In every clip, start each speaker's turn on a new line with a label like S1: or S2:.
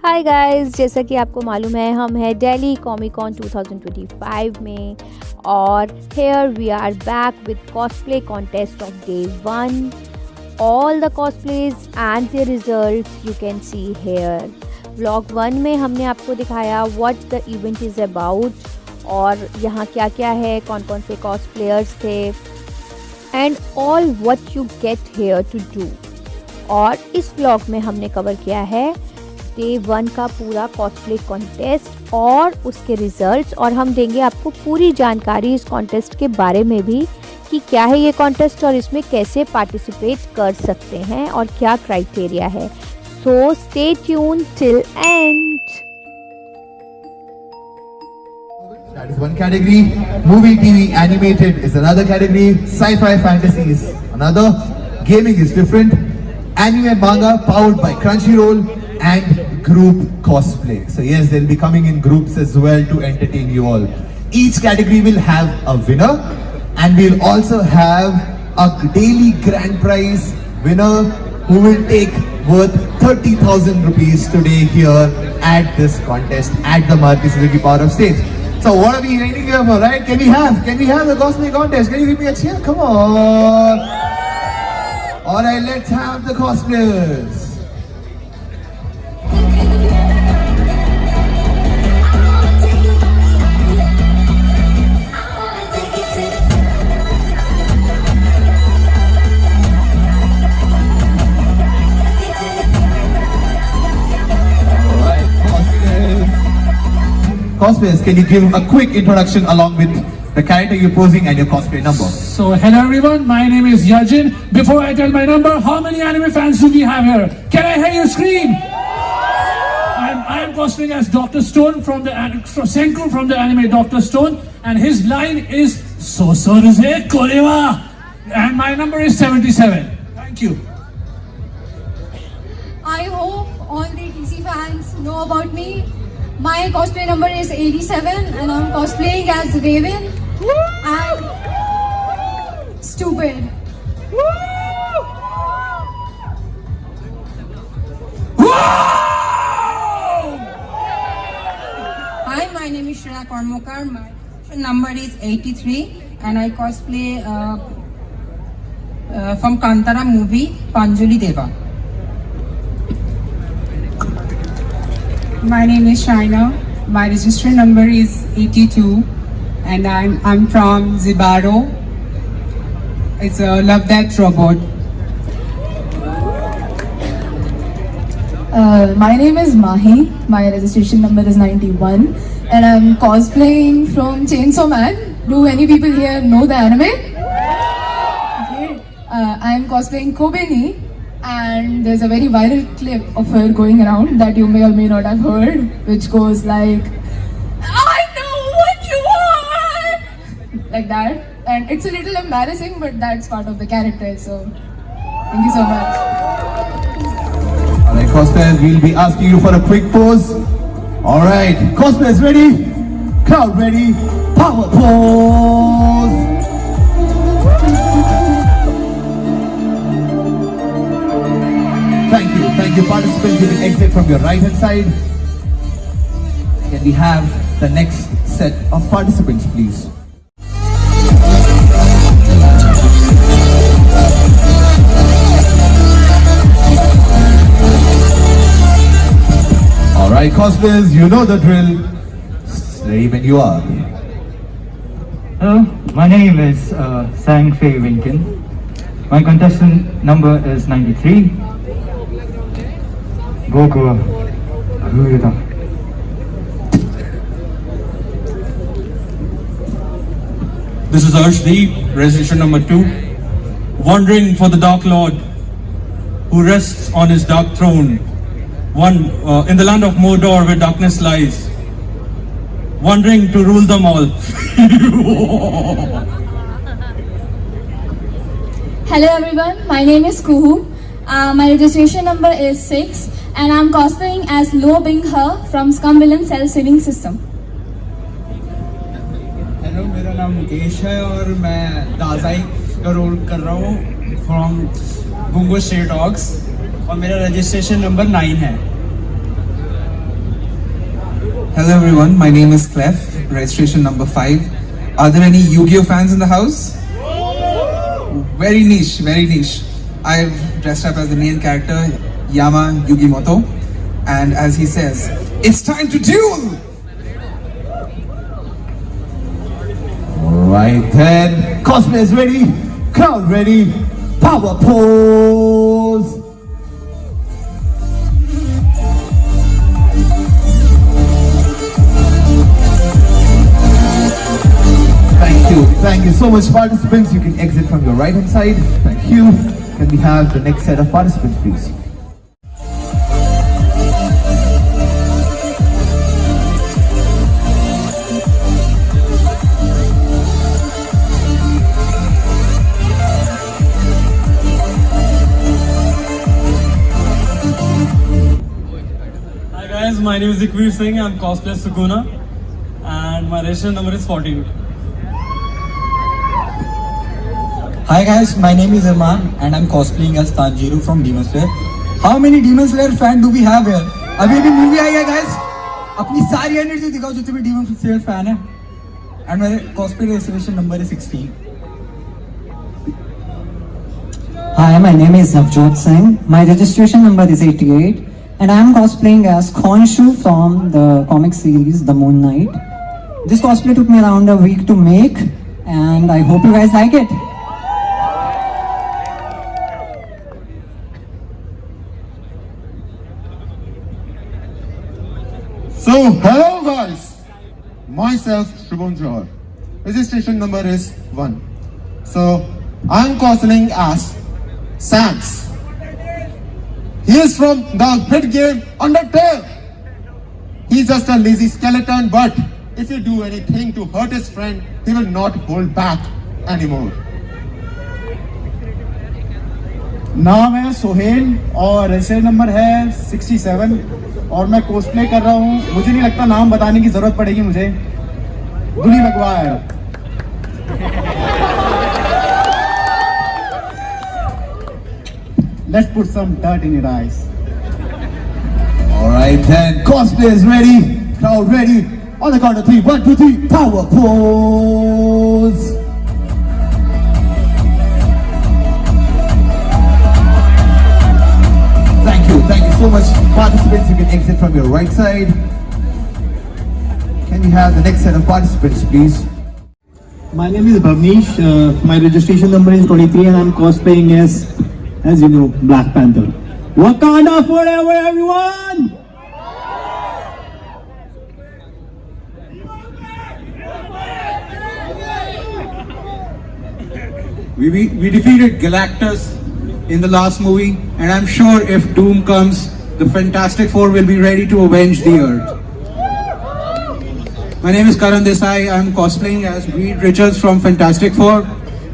S1: Hi guys, जैसा कि आपको मालूम है हम हैं दिल्ली कॉमिक कॉन 2025 में और here we are back with cosplay contest of day 1. All the cosplays and the results you can see here. Vlog 1 में हमने आपको दिखाया what the event is about और यहाँ क्या क्या है, कौन कौन से कॉस्प्लेयर्स थे and all what you get here to do. और इस व्लॉग में हमने कवर किया है डे 1 का पूरा कॉस्प्ले कॉन्टेस्ट और उसके रिजल्ट्स, और हम देंगे आपको पूरी जानकारी इस कॉन्टेस्ट के बारे में भी कि क्या है ये कॉन्टेस्ट और इसमें कैसे पार्टिसिपेट कर सकते हैं और क्या क्राइटेरिया है. So stay tune till and.
S2: That is one category. Movie, TV, animated is another category. Sci-fi, fantasy is another. Gaming is different. Anime and manga powered by Crunchyroll and group cosplay. So yes, they'll be coming in groups as well to entertain you all. Each category will have a winner and we'll also have a daily grand prize winner who will take worth 30,000 rupees today here at this contest at the Maruti Suzuki Power of Stage. So what are we waiting here for, right? Can we have the cosplay contest? Can you give me a cheer? Come on. All right, let's have the cosplayers. Cosplayers, can you give a quick introduction along with the character you're posing and your cosplay number?
S3: So, hello everyone, my name is Yajin. Before I tell my number, how many anime fans do we have here? Can I hear you scream? I am cosplaying as Dr. Stone from Senku from the anime Dr. Stone, and his line is Sosoruze Korewa, and my number is 77. Thank you.
S4: I hope all the DC fans know about me. My cosplay number is 87 and I'm cosplaying as Raven and Stupid.
S5: Hi, my name is Shreya Kormokar. My number is 83 and I cosplay from Kantara movie Panjali Deva.
S6: My name is Shaina. My register number is 82 and I'm from Zibaro. It's a Love Death robot.
S7: My name is Mahi. My registration number is 91 and I'm cosplaying from Chainsaw Man. Do any people here know the anime? Okay. I'm cosplaying Kobeni. And there's a very viral clip of her going around that you may or may not have heard, which goes like, I know what you want! Like that. And it's a little embarrassing, but that's part of the character, so thank you so much.
S2: Alright, cosplayers, we'll be asking you for a quick pose. Alright, cosplayers ready? Crowd ready? Power pose! Thank you participants. You will exit from your right hand side. Can we have the next set of participants please? Alright cosplayers, you know the drill. Ready when you are.
S8: Hello, my name is Sang Fei Winkin. My contestant number is 93. Goku wa Ruyu da.
S9: This is Arshdeep, registration number 2. Wandering for the Dark Lord, who rests on his dark throne. One in the land of Mordor where darkness lies. Wandering to rule them all.
S4: Hello everyone, my name is Kuhu. My registration number is 6 and I'm cosplaying as Lo Bing He from Scum Villain Cell Saving System.
S10: Hello, मेरा नाम मुकेश है और मैं दाजाई का role कर रहा हूँ
S6: from Bungo Stray Dogs और मेरा registration number 9 है.
S10: Hello everyone, my name is Clef, registration number 5. Are there any Yu-Gi-Oh fans in the house? Very niche, very niche. I've dressed up as the main character, Yama Yugimoto, and as he says, it's time to duel!
S2: Alright then, cosplay is ready, crowd ready, power pose! Thank you so much, participants. You can exit from your right hand side. Thank you. Can we have the next set of participants, please?
S11: Hi guys, my name is Ikveer Singh. I'm cosplay Sukuna and my registration number is 14.
S12: Hi guys, my name is Arman and I'm cosplaying as Tanjiro from Demon Slayer. How many Demon Slayer fan do we have here? अभी भी movie आई है guys. अपनी सारी energy दिखाओ जितने भी Demon Slayer fan है. And मेरे cosplay registration number is 16.
S13: Hi, my name is Navjot Singh. My registration number is 88 and I am cosplaying as Khonshu from the comic series The Moon Knight. This cosplay took me around a week to make and I hope you guys like it.
S14: So, hello guys, myself Shubham Johar. Registration number is 1. So, I am cosplaying as Sans. He is from the hit game Undertale. He's just a lazy skeleton, but if you do anything to hurt his friend, he will not hold back anymore.
S15: नाम है सोहेल और register number है 67 और मैं कोस्प्ले कर रहा हूँ. मुझे नहीं लगता नाम बताने की जरूरत पड़ेगी मुझे. गुली लगवा है. Let's put some dirt in your eyes.
S2: Alright then, cosplay is ready, crowd ready. On the count of 3, 1, 2, 3, power pose! Thank you so much, participants. You can exit from your right side. Can we have the next set of participants, please?
S15: My name is Bhavnish. My registration number is 23 and I'm cosplaying as you know, Black Panther. Wakanda forever, everyone!
S10: We defeated Galactus in the last movie, and I'm sure if Doom comes, the Fantastic Four will be ready to avenge the Earth. My name is Karan Desai. I'm cosplaying as Reed Richards from Fantastic Four,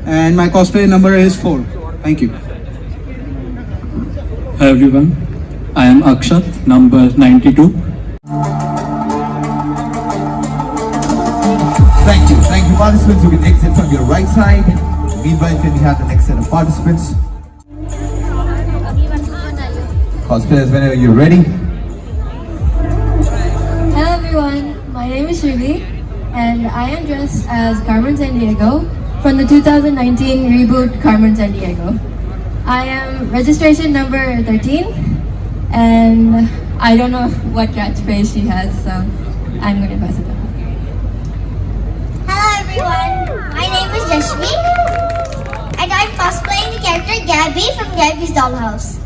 S10: and my cosplay number is 4. Thank you.
S3: Hi everyone, I am Akshat, number 92.
S2: Thank you, participants. You can exit from your right side. Meanwhile, can we have the next set of participants? Cosplayers, whenever you're ready.
S16: Hello everyone, my name is Shruti and I am dressed as Carmen Sandiego from the 2019 reboot Carmen Sandiego. I am registration number 13 and I don't know what catchphrase she has, so I'm going to pass it on.
S17: Hello everyone, my name is Jashmi and I'm cosplaying the character Gabby from Gabby's Dollhouse.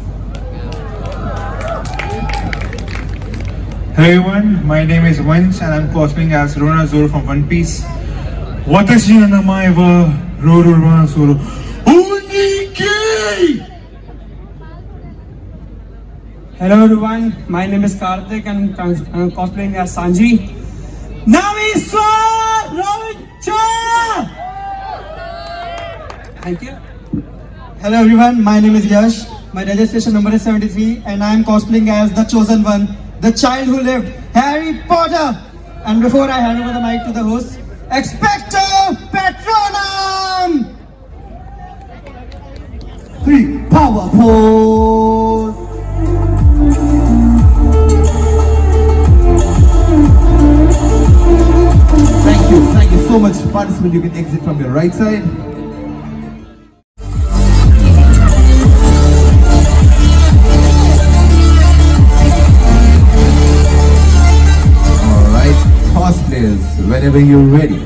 S18: Hello everyone, my name is Vansh and I'm cosplaying as Rona Zoro from One Piece. Watashi no namae wa Rona Zoro Oniki!
S6: Hello everyone, my name is Karthik and I'm cosplaying as Sanji. Namiswa Ravicha! Thank you.
S15: Hello everyone, my name is Yash. My registration number is 73 and I am cosplaying as the chosen one, the child who lived, Harry Potter. And before I hand over the mic to the host, Expecto Patronum!
S2: power pose. Thank you so much. Participant, you can exit from your right side. Alright, cosplayers, whenever you're ready.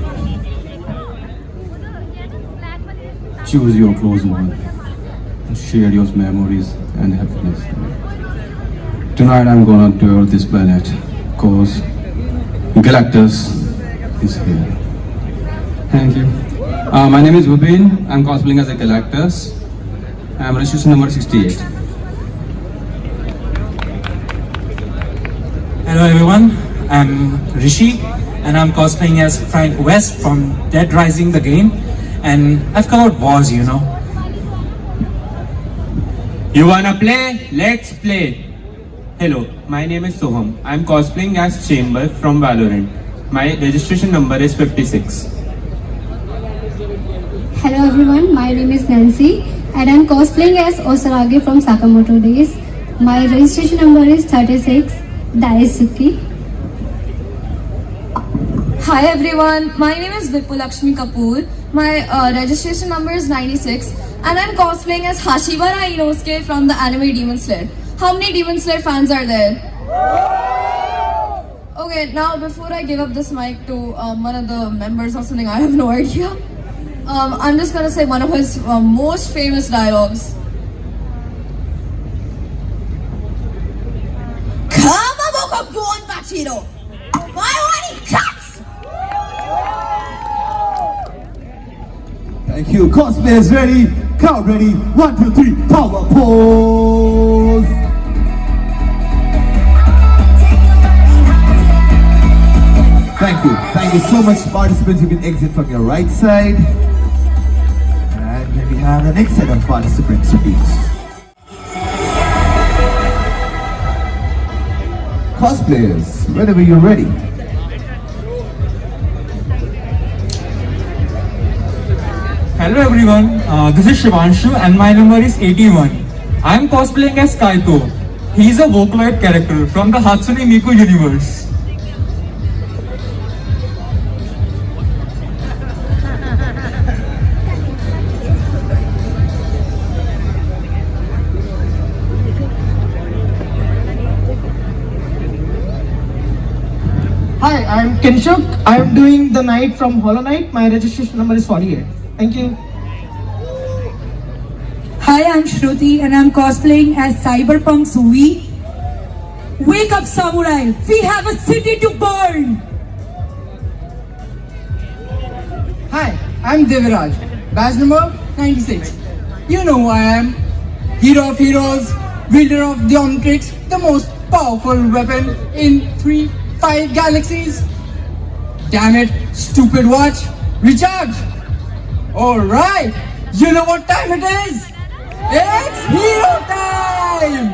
S19: Choose your close one and share your memories and happiness. Tonight I'm gonna tour this planet cause Galactus is here. Thank you. My name is Vipin. I'm cosplaying as a Galactus. I'm registration number 68.
S20: Hello everyone, I'm Rishi and I'm cosplaying as Frank West from Dead Rising the game, and I've covered wars, you know.
S21: You wanna play? Let's play. Hello, my name is Soham. I'm cosplaying as Chamber from Valorant. My registration number is 56.
S16: Hello everyone, my name is Nancy and I'm cosplaying as Osarage from Sakamoto Days. My registration number is 36, Daisuke.
S4: Hi everyone, my name is Vipulakshmi Kapoor. My registration number is 96 and I'm cosplaying as Hashibara Inosuke from the anime Demon Slayer. How many Demon Slayer fans are there? Okay, now before I give up this mic to one of the members or something, I have no idea. I'm just gonna say one of his most famous dialogues. Kamaboko Gon Bachiro! My one cuts!
S2: Thank you. Cosplayers ready? Crowd ready? 1, 2, 3, power pose! Thank you. Thank you so much, participants. You can exit from your right side. And here we have the next set of participants, please. Cosplayers, whenever you're ready.
S22: Hello everyone, this is Shivanshu and my number is 81. I am cosplaying as Kaito. He is a Vocaloid character from the Hatsune Miku universe.
S15: Hi, I'm Kinshuk. I'm doing the Knight from Hollow Knight. My registration number is 48. Thank you.
S23: Hi, I'm Shruti and I'm cosplaying as Cyberpunk Sui. Wake up, samurai! We have a city to burn!
S15: Hi, I'm Deviraj. Badge number 96. You know who I am. Hero of heroes, wielder of the Omnitrix, the most powerful weapon in 3-5 galaxies. Damn it, stupid watch. Recharge! Alright, you know what time it is? It's hero time!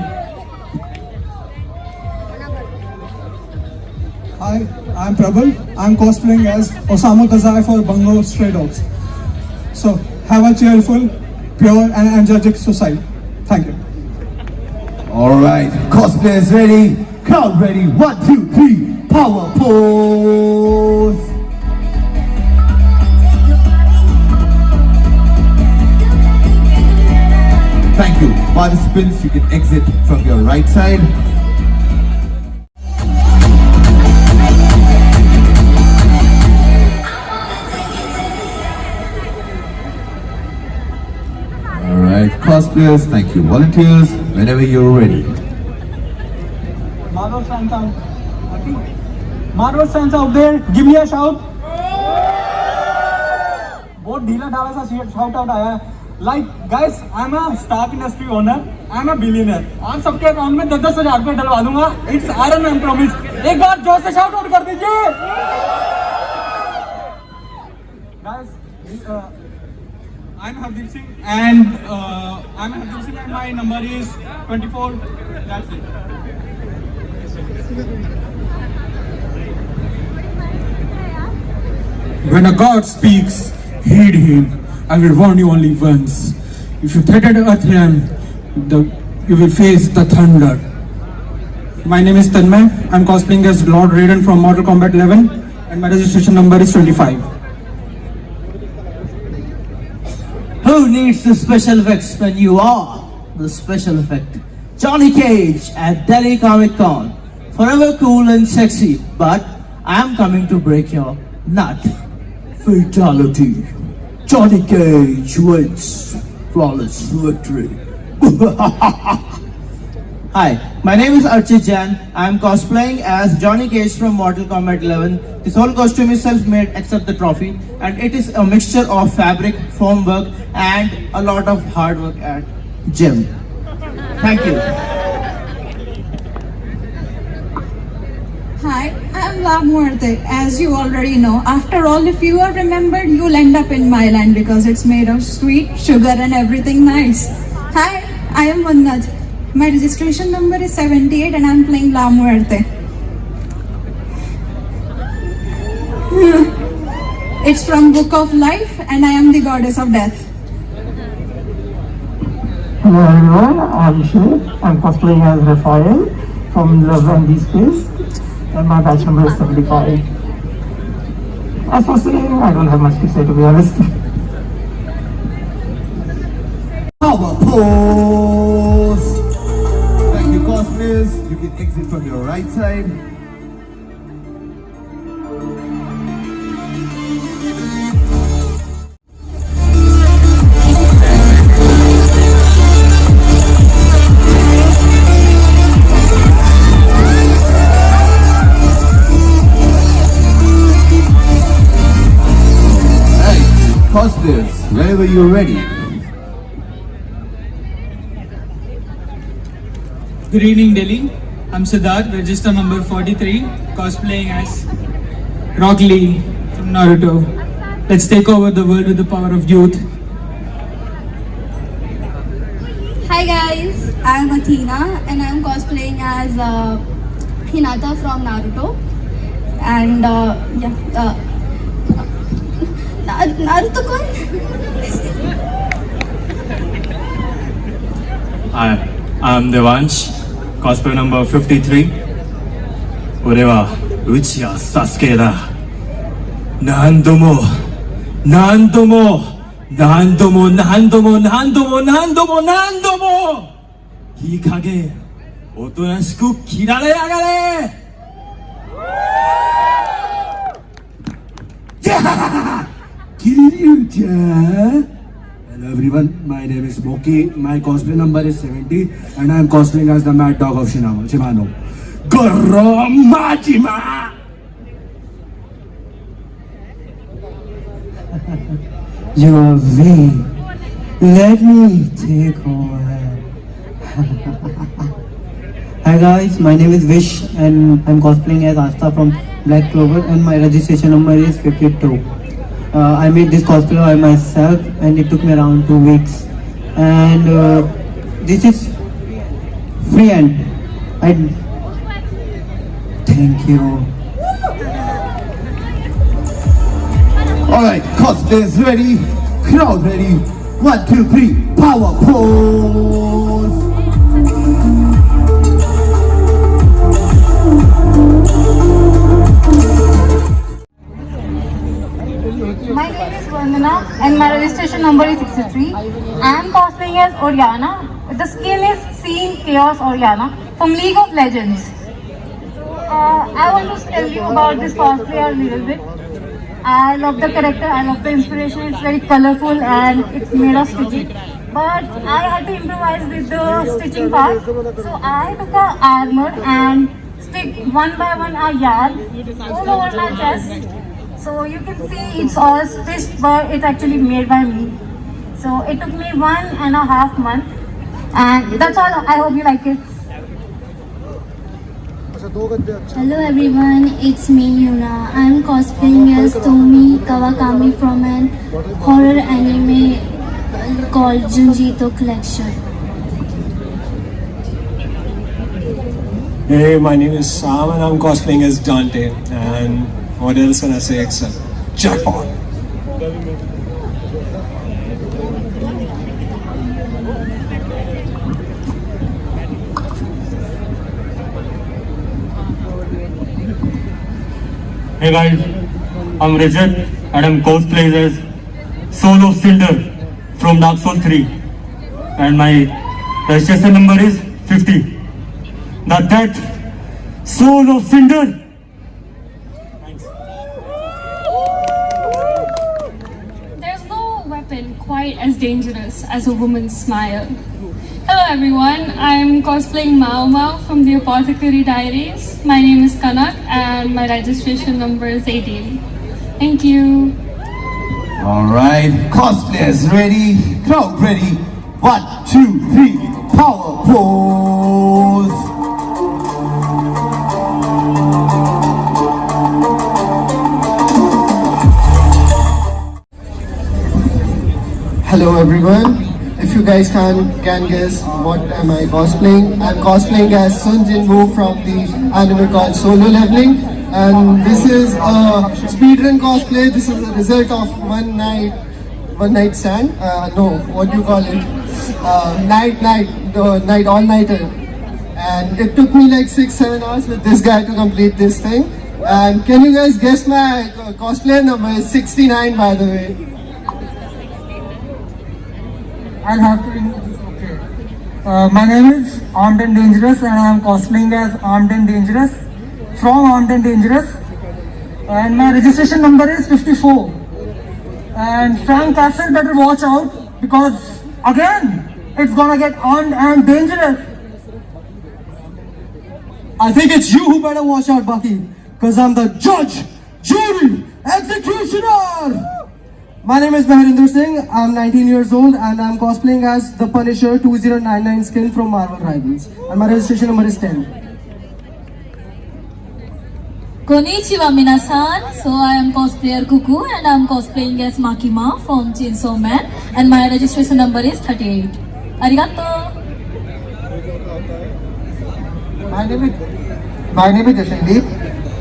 S24: Hi, I'm Prabal. I'm cosplaying as Osamu Kazai for Bungo Stray Dogs. So, have a cheerful, pure and energetic society. Thank you.
S2: Alright, cosplayers ready? Crowd ready? 1, 2, 3, power pose! Thank you. Participants, you can exit from your right side. Alright, cosplayers, thank you. Volunteers, whenever you're ready.
S15: Marvel fans out. Marvel fans out there, give me a shout. बहुत ढीला ढाला सा shout out आया है. Like guys, I'm a Stark Industry owner. I'm a billionaire. आप सबके account में 10-10 हजार रुपए डलवा दूंगा. It's Iron Man promise. एक बार जोर से shout out कर दीजिए. Guys, I'm Hardeep Singh and my number is 24. That's it.
S22: When a god speaks, heed him. I will warn you only once. If you threaten Earth realm, you will face the thunder. My name is Tanmay. I'm cosplaying as Lord Raiden from Mortal Kombat 11, and my registration number is 25.
S1: Who needs the special effects when you are the special effect? Johnny Cage at Delhi Comic Con. Forever cool and sexy, but I am coming to break your nut. Fatality. Johnny Cage wins. Flawless victory. Hi, my name is Archit Jain. I am cosplaying as Johnny Cage from Mortal Kombat 11. This whole costume is self-made except the trophy, and it is a mixture of fabric, foam work, and a lot of hard work at gym. Thank you.
S23: Hi, I'm La Muerte. As you already know, after all, if you are remembered, you'll end up in my land because it's made of sweet, sugar, and everything nice. Hi, I am Mannat. My registration number is 78 and I'm playing La Muerte. It's from Book of Life and I am the goddess of death.
S5: Hello everyone, I'm Shiv. I'm cosplaying as Raphael from Love and Deep Space, and my batch number is 75. As for saying, I don't have much to say, to be honest.
S2: Power pose! Thank you, cosplayers. You can exit from your right side. Cosplayers, whenever you're ready.
S22: Good evening, Delhi. I'm Siddharth, register number 43, cosplaying as Rock Lee from Naruto. Let's take over the world with the power of youth.
S4: Hi guys, I'm Athena and I'm cosplaying as Hinata from Naruto. And Naruto-kun?
S11: Hi, I'm Devansh, cosplay number 53. 俺は内谷サスケだ。何度も何度も何度も何度も何度も何度も何度もいい加減おとなしく切られやがれ。
S7: Hello everyone, my name is Moki. My cosplay number is 70 and I am cosplaying as the Mad Dog of Shimano. Goro Majima!
S13: You are vain. Let me take over. Hi guys, my name is Vish and I'm cosplaying as Asta from Black Clover and my registration number is 52. I made this cosplay by myself and it took me around 2 weeks. And this is free and I thank you.
S2: Alright, cosplayers ready, crowd ready. 1, 2, 3, power pose!
S23: My name is Vandana and my registration number is 63. I am cosplaying as Oriana. The skin is Scene Chaos Oriana from League of Legends. I want to tell you about this cosplay a little bit. I love the character, I love the inspiration, it's very colorful and it's made of stitching. But I had to improvise with the stitching part. So I took a armor and stick one by one a yarn all over my chest. So you can see it's all stitched, but it's actually made by me. So it took me 1.5 months. And that's all. I hope you like it.
S17: Hello everyone, it's me Yuna. I'm cosplaying as Tomi Kawakami from an horror anime called Junjito Collection.
S8: Hey, my name is Sam and I'm cosplaying as Dante. And what else can I say except jackpot?
S9: Hey guys, I'm Rajat and I'm cosplaying as Soul of Cinder from Dark Souls 3 and my registration number is 50. Now that Soul of Cinder.
S10: There's no weapon quite as dangerous as a woman's smile. Hello everyone, I'm cosplaying Mao Mao from the Apothecary Diaries. My name is Kanak and my registration number is 18. Thank you.
S2: Alright, cosplayers ready, crowd ready. 1, 2, 3, power pose.
S12: Hello everyone. If you guys can guess what am I cosplaying, I'm cosplaying as Sun Jinwoo from the anime called Solo Leveling, and this is a speedrun cosplay. This is the result of one night stand. No, what do you call it? Night all-nighter. And it took me like 6-7 hours with this guy to complete this thing. And can you guys guess my cosplayer number is 69, by the way.
S15: I'll have to remove this, okay. My name is Armed and Dangerous and I am cosplaying as Armed and Dangerous from Armed and Dangerous, and my registration number is 54. And Frank Castle better watch out because again it's gonna get armed and dangerous.
S14: I think it's you who better watch out, Bucky, because I'm the judge, jury, executioner. My name is Maharinder Singh, I'm 19 years old and I'm cosplaying as the Punisher 2099 skin from Marvel Rivals, and my registration number is 10.
S25: Konnichiwa minasan, so I am cosplayer Cuckoo and I am cosplaying as Makima from Chainsaw Man and my registration number is 38. Arigato!
S15: My name is Jashandeep.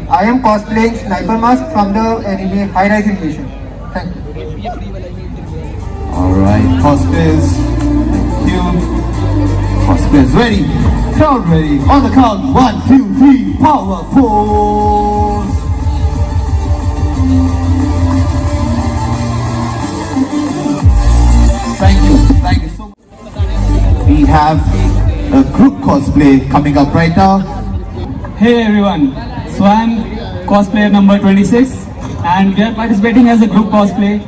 S15: I am cosplaying Sniper Mask from the anime High Rising Mission. Thank you.
S2: Alright, cosplayers, cute. Cosplayers ready, crowd ready. On the count, 1, 2, 3, power pose. Thank you so much. We have a group cosplay coming up right now.
S26: Hey everyone, so I'm cosplayer number 26 and we are participating as a group cosplay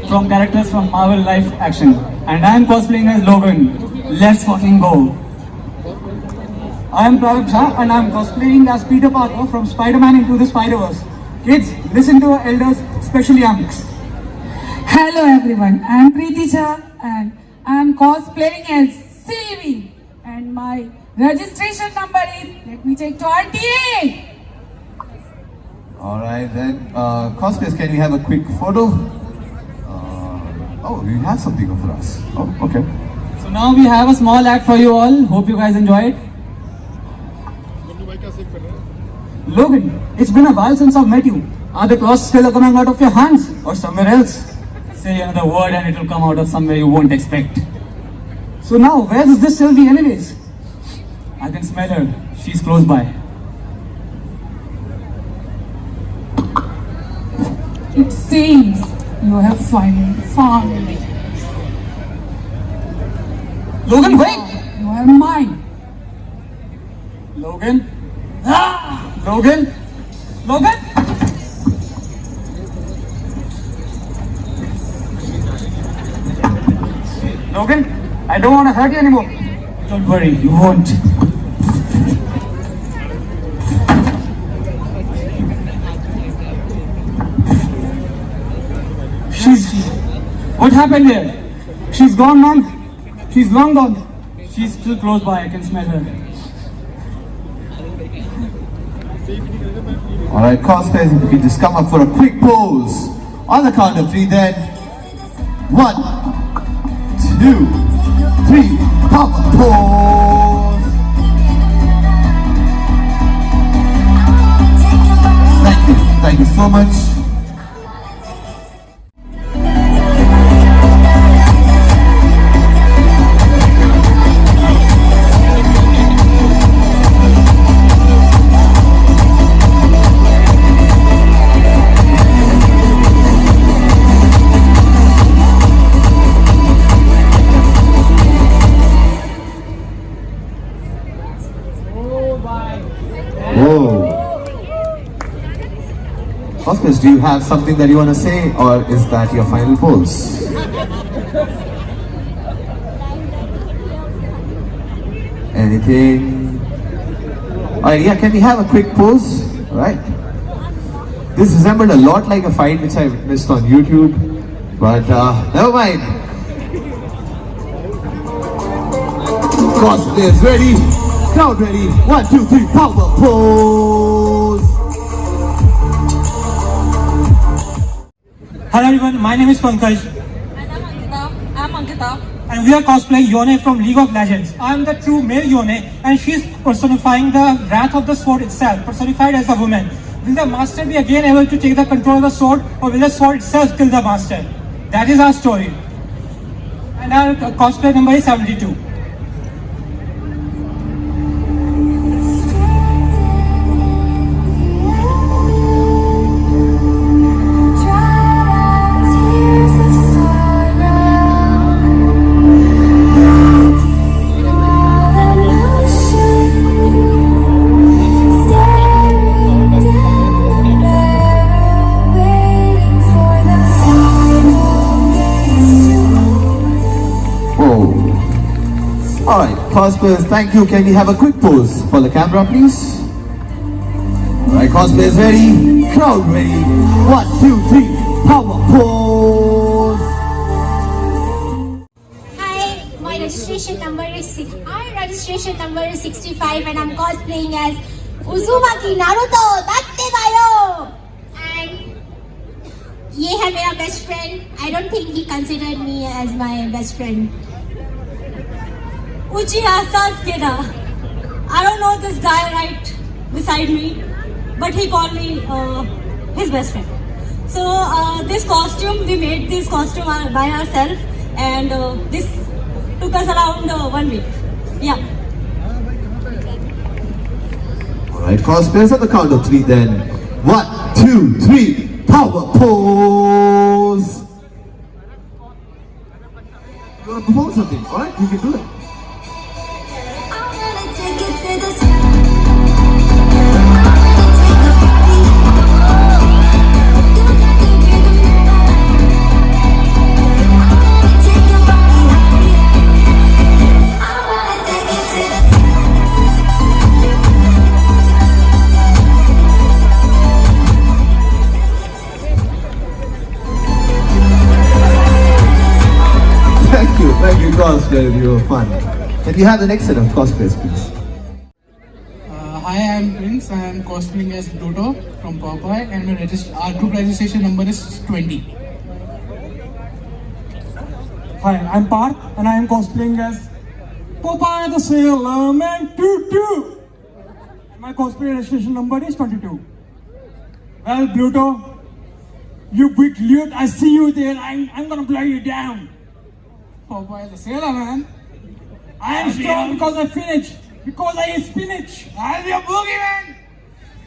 S26: from characters from Marvel Live Action, and I am cosplaying as Logan. Let's fucking go!
S15: I am Prarak Jha and I am cosplaying as Peter Parker from Spider-Man Into the Spider-Verse. Kids, listen to our elders, especially youngs.
S6: Hello everyone, I am Preeti Jha and I am cosplaying as Sylvie and my registration number is, let me check, 28.
S2: Alright then, cosplayers, can we have a quick photo? Oh, you have something for us. Oh, okay.
S26: So now we have a small act for you all. Hope you guys enjoy it.
S15: Logan, it's been a while since I've met you. Are the claws still coming out of your hands or somewhere else?
S26: Say another word and it will come out of somewhere you won't expect.
S15: So now, where is this Sylvie anyways?
S26: I can smell her. She's close by.
S6: It seems you have found me.
S15: Logan, wait!
S6: You are mine.
S26: Logan?
S15: Ah! Logan? Logan? Logan, I don't want to hurt you anymore.
S26: Don't worry, you won't. What happened here?
S15: She's gone, man. She's long gone.
S26: She's still close by, I can smell her.
S2: Alright, cosplayers, if you can just come up for a quick pose. On the count of 3 then. 1, 2, 3, power pose. Thank you so much. Cosplays, do you have something that you want to say, or is that your final pose? Anything? Alright, yeah, can we have a quick pose? Alright. This resembled a lot like a fight which I witnessed on YouTube, but never mind. Cosplayers ready, crowd ready. 1, 2, 3, power pose.
S3: Hello everyone, my name is Pankaj.
S25: And I'm Ankita.
S3: And we are cosplaying Yone from League of Legends. I am the true male Yone, and she is personifying the wrath of the sword itself, personified as a woman. Will the master be again able to take the control of the sword, or will the sword itself kill the master? That is our story. And our cosplay number is 72.
S2: Alright, cosplayers, thank you. Can we have a quick pose for the camera, please? Alright, cosplayers ready, crowd ready. 1, 2, 3, power pose.
S16: Hi, my registration number is 65 and I'm cosplaying as Uzumaki Naruto Dattebayo. And ये है मेरा best friend. I don't think he considered me as my best friend.
S25: Uchiha Sasuke. I don't know this guy right beside me, but he called me his best friend. So this costume, we made this costume by ourselves, and this took us around 1 week. Yeah.
S2: Alright, cosplayers, at the count of 3 then. 1, 2, 3, power pose. You want to perform something? Alright, you can do it. Thank you, cosplayers, you were fun. Can you have the next set of cosplays, please?
S18: Hi, I'm Prince. I am cosplaying as Pluto from Popeye, and my our group registration number is 20.
S3: Hi, I'm Parth, and I am cosplaying as Popeye the Sailor Man Tutu. My cosplay registration number is 22. Well, Pluto, you big lute, I see you there. I'm gonna blow you down.
S18: Popeye the Sailor Man.
S3: I am strong because I finish. Because I eat spinach.
S18: I'll be a boogeyman.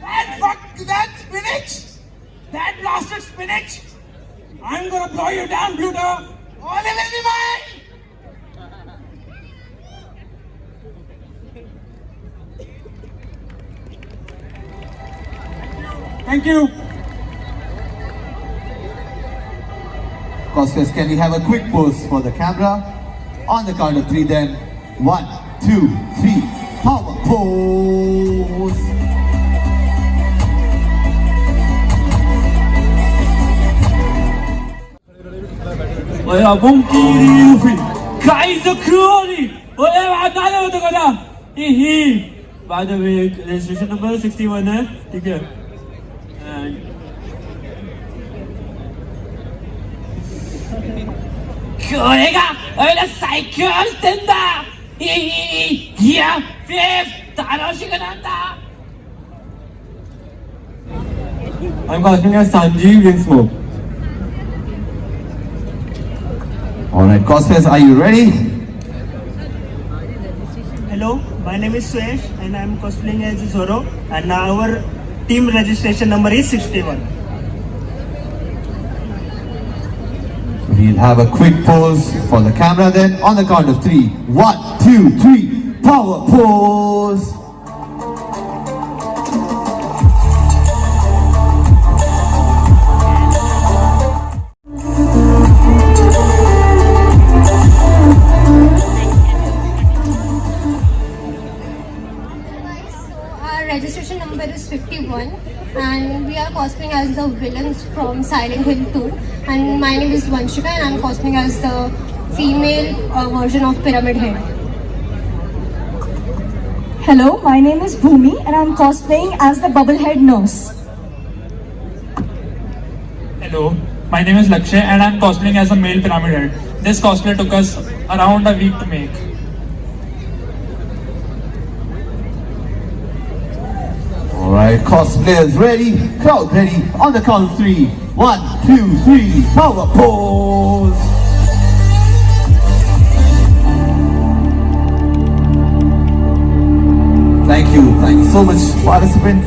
S18: That spinach.
S3: That blasted spinach. I'm gonna blow you down, Pluto.
S18: All will be mine.
S3: Thank you.
S2: Cosplayers, can we have a quick pose for the camera? On the count of 3 then. 1, 2, 3, power pose.
S11: Oya monkey Luffy, Kaiser Crowley. Oya another one. By the way, registration number 61 है, ठीक है? And Kolega, öyle psycho'sın da. Yeah, fifth, I'm cosplaying as Sanjeev in Smoke.
S2: Alright, cosplayers, are you ready?
S19: Hello, my name is Suesh and I am cosplaying as Zoro, and our team registration number is 61.
S2: We'll have a quick pose for the camera then. On the count of 3. 1, 2, 3, power pose.
S17: registration number is 51 and we are cosplaying as the villains from Silent Hill 2. And my name is Vanshika and I'm cosplaying as the female version of Pyramid Head.
S4: Hello, my name is Bhumi and I'm cosplaying as the Bubblehead Nurse.
S3: Hello, my name is Lakshay and I'm cosplaying as a male Pyramid Head. This cosplay took us around a week to make.
S2: Alright, cosplayers ready, crowd ready, on the count of 3. 1, 2, 3, power pose! Thank you so much, participants.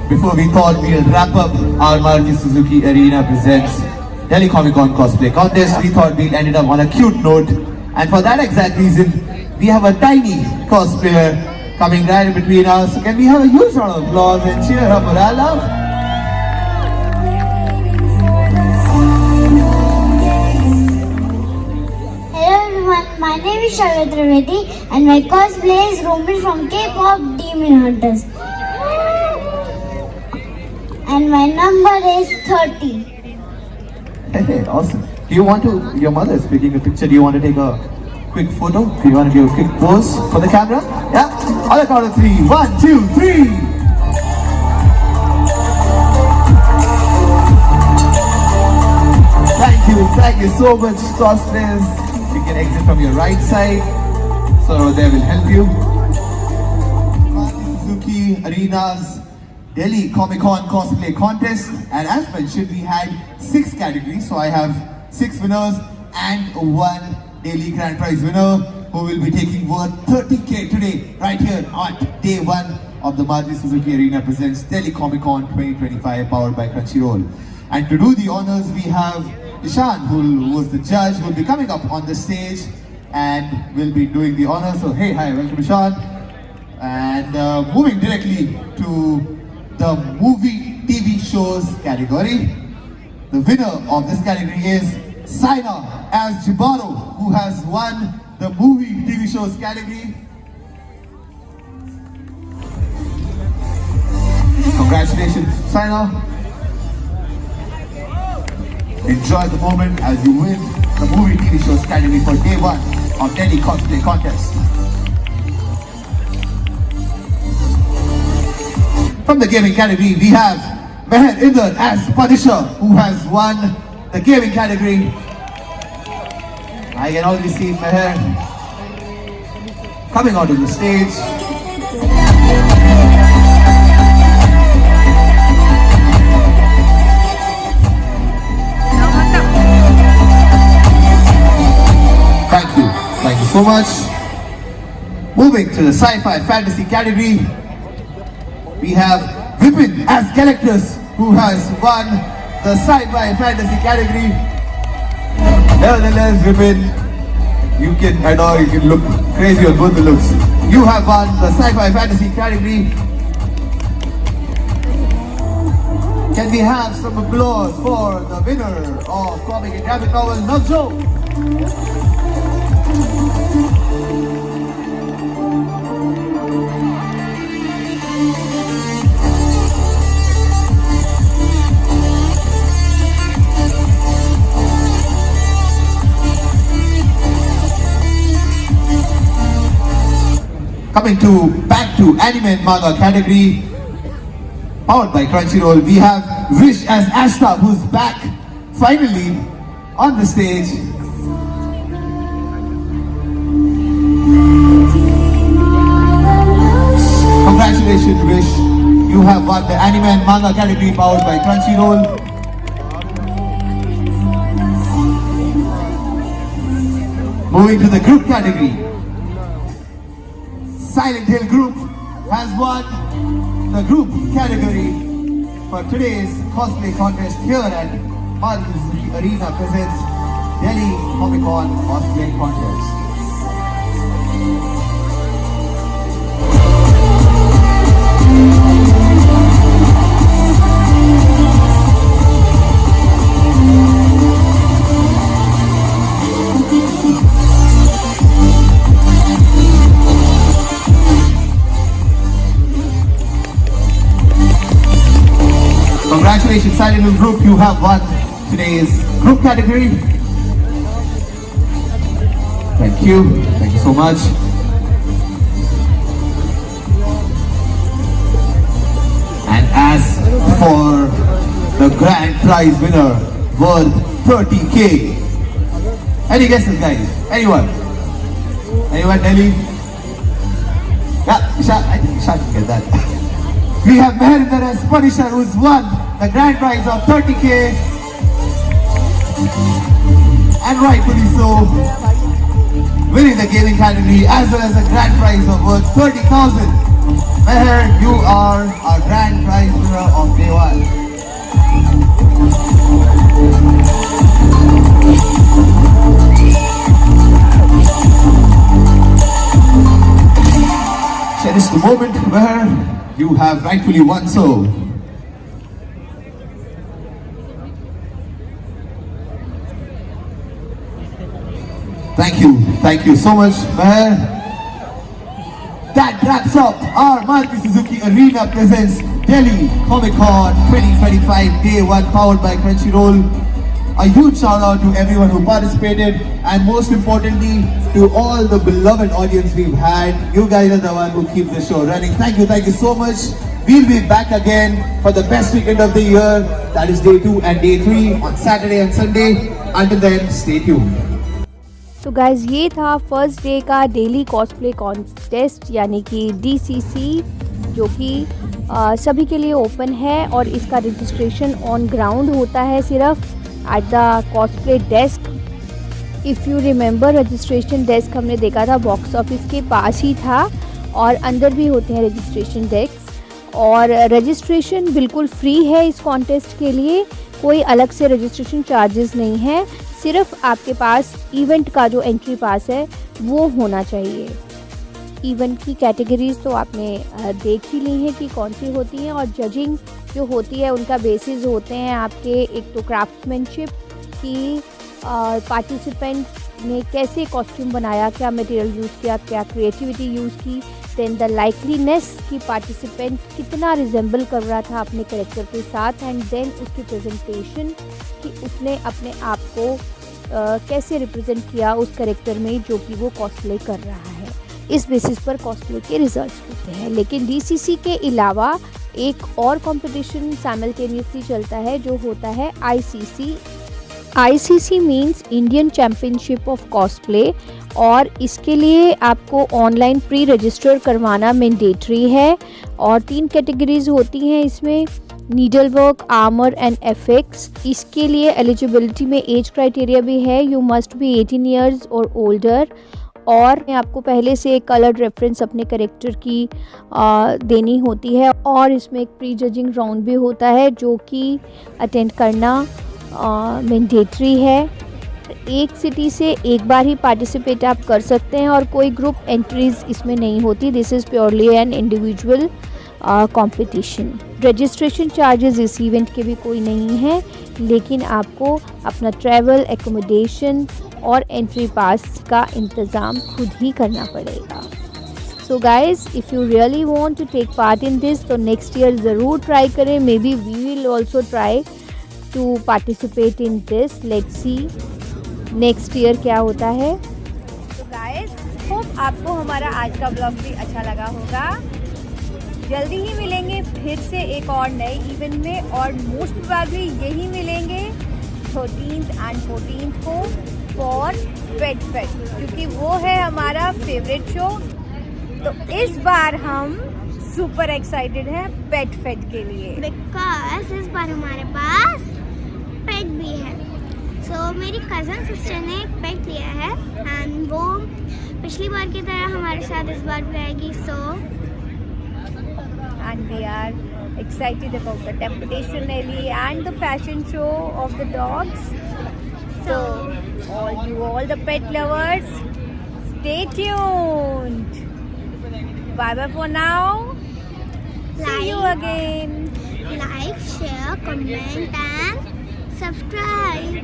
S2: Before we thought we'll wrap up our Maruti Suzuki Arena Presents Delhi Comic Con Cosplay Contest, we thought we'd end it up on a cute note. And for that exact reason, we have a tiny cosplayer coming right in between us. So can we have a huge round of applause and cheer her morale up?
S17: Hello everyone, my name is Sharad Trivedi and my cosplay is Romy from K-pop Demon Hunters. And my number is 30.
S2: Hey, awesome. Do you want to, your mother is taking a picture, do you want to take a quick photo? Do you want to give a quick pose for the camera? Yeah? On the count of 3. 1, 2, 3. Thank you so much, cosplayers. You can exit from your right side, so they will help you. Maruti Suzuki Arena's Delhi Comic Con Cosplay Contest, and as mentioned, we had 6 categories. So I have 6 winners and 1 daily grand prize winner who will be taking worth 30k today, right here on day 1 of the Maruti Suzuki Arena Presents Delhi Comic Con 2025, powered by Crunchyroll. And to do the honors, we have Ishan, who was the judge, who will be coming up on the stage and will be doing the honors. So hey, hi, welcome Ishan. And moving directly to the movie TV shows category. The winner of this category is Saina as Jibaro, who has won the movie TV shows category. Congratulations, Saina. Enjoy the moment as you win the movie TV shows category for day 1 of Delhi Cosplay Contest. From the gaming category, we have Meher Inder as Punisher, who has won the gaming category. I can already see Meher coming onto the stage. Thank you so much. Moving to the sci-fi fantasy category, we have Vipin as Galactus, who has won the sci-fi fantasy category. Nevertheless, Vipin, you can look crazy on both the looks. You have won the sci-fi fantasy category. Can we have some applause for the winner of comic and graphic novel Navjot? Coming back to anime and manga category, powered by Crunchyroll, we have Vish as Asta, who's back finally on the stage. Congratulations, Vish. You have won the anime and manga category, powered by Crunchyroll. Moving to the group category, Silent Hill Group has won the group category for today's cosplay contest here at Maruti Suzuki Arena presents Delhi Comic Con Cosplay Contest. Trilingual Group, you have won today's group category. Thank you so much. And as for the grand prize winner worth 30K, any guesses, guys? Anyone? Delhi? Yeah, I think Isha can get that. We have Mehrinder as Punisher, who's won the grand prize of 30K. And rightfully so, winning the gaming category as well as a grand prize of worth 30,000. Meher, you are our grand prize winner of day one. Cherish the moment where you have rightfully won so. Thank you so much, Meher. That wraps up our Maruti Suzuki Arena presents Delhi Comic Con 2025 Day 1 powered by Crunchyroll. A huge shout out to everyone who participated, and most importantly to all the beloved audience we've had. You guys are the one who keep the show running. Thank you so much. We'll be back again for the best weekend of the year, that is day 2 and day 3 on Saturday and Sunday. Until then, stay tuned.
S1: तो guys ये था first day का daily cosplay contest यानी कि DCC, जो कि सभी के लिए ओपन है और इसका रजिस्ट्रेशन ऑन ग्राउंड होता है सिर्फ at the cosplay desk. If you remember, registration desk हमने देखा था बॉक्स ऑफिस के पास ही था और अंदर भी होते हैं रजिस्ट्रेशन डेस्क. और रजिस्ट्रेशन बिल्कुल फ्री है इस कॉन्टेस्ट के लिए, कोई अलग से रजिस्ट्रेशन चार्जेस नहीं है. सिर्फ आपके पास इवेंट का जो एंट्री पास है वो होना चाहिए. इवेंट की कैटेगरीज़ तो आपने देख ही ली हैं कि कौन सी होती हैं, और जजिंग जो होती है उनका बेसिस होते हैं आपके, एक तो क्राफ्ट्समैनशिप की, पार्टिसिपेंट ने कैसे कॉस्ट्यूम बनाया, क्या मटेरियल यूज़ किया, क्या क्रिएटिविटी यूज़ की, देन द लाइकलीनेस कि पार्टिसिपेंट कितना रिजेंबल कर रहा था अपने कैरेक्टर के साथ, एंड देन उसकी प्रेजेंटेशन कि उसने अपने आप को कैसे रिप्रेजेंट किया उस कैरेक्टर में जो कि वो कॉस्प्ले कर रहा है. इस बेसिस पर कॉस्प्ले के रिजल्ट्स होते हैं. लेकिन DCC के अलावा एक और कंपटीशन साइमल्टेनियसली चलता है जो होता है ICC. ICC means Indian championship of cosplay, और इसके लिए आपको ऑनलाइन प्री रजिस्टर करवाना मैंडेटरी है. और 3 कैटेगरीज होती हैं इसमें, needle work, armour and effects. इसके लिए एलिजिबिलिटी में एज क्राइटेरिया भी है, यू मस्ट बी 18 ईयर्स और ओल्डर. और आपको पहले से एक कलर्ड रेफरेंस अपने कैरेक्टर की देनी होती है. और इसमें एक प्री जजिंग राउंड भी होता है जो कि अटेंड करना मैंडेटरी है. एक सिटी से एक बार ही पार्टिसिपेट आप कर सकते हैं और कोई ग्रुप एंट्रीज इसमें नहीं होती. This is purely an individual competition. Registration charges इस इवेंट के भी कोई नहीं है, लेकिन आपको अपना ट्रैवल, एकोमोडेशन और एंट्री पास का इंतज़ाम खुद ही करना पड़ेगा. So guys, if you really want to take part in this तो नेक्स्ट ईयर ज़रूर ट्राई करें. Maybe we will also try to participate in this. Let's see next year क्या होता है. तो गाइस, होप आपको हमारा आज का ब्लॉग भी अच्छा लगा होगा. जल्दी ही मिलेंगे फिर से एक और नए इवेंट में, और मोस्ट प्रोबेबली यही मिलेंगे 13th and 14th को फॉर पेट फेस्ट, क्योंकि वो है हमारा फेवरेट शो. तो इस बार हम सुपर एक्साइटेड हैं पेट फेस्ट के लिए,
S16: बिकॉज इस बार हमारे पास पेट भी है. सो मेरी कज़न सिस्टर ने एक पेट लिया है, एंड वो पिछली बार की तरह हमारे साथ इस बार भी आएगी. सो
S1: and we are excited about the Temptation Alley and the fashion show of the dogs. So all the pet lovers, stay tuned. Bye bye for now. See you again.
S16: Like, share, comment and subscribe.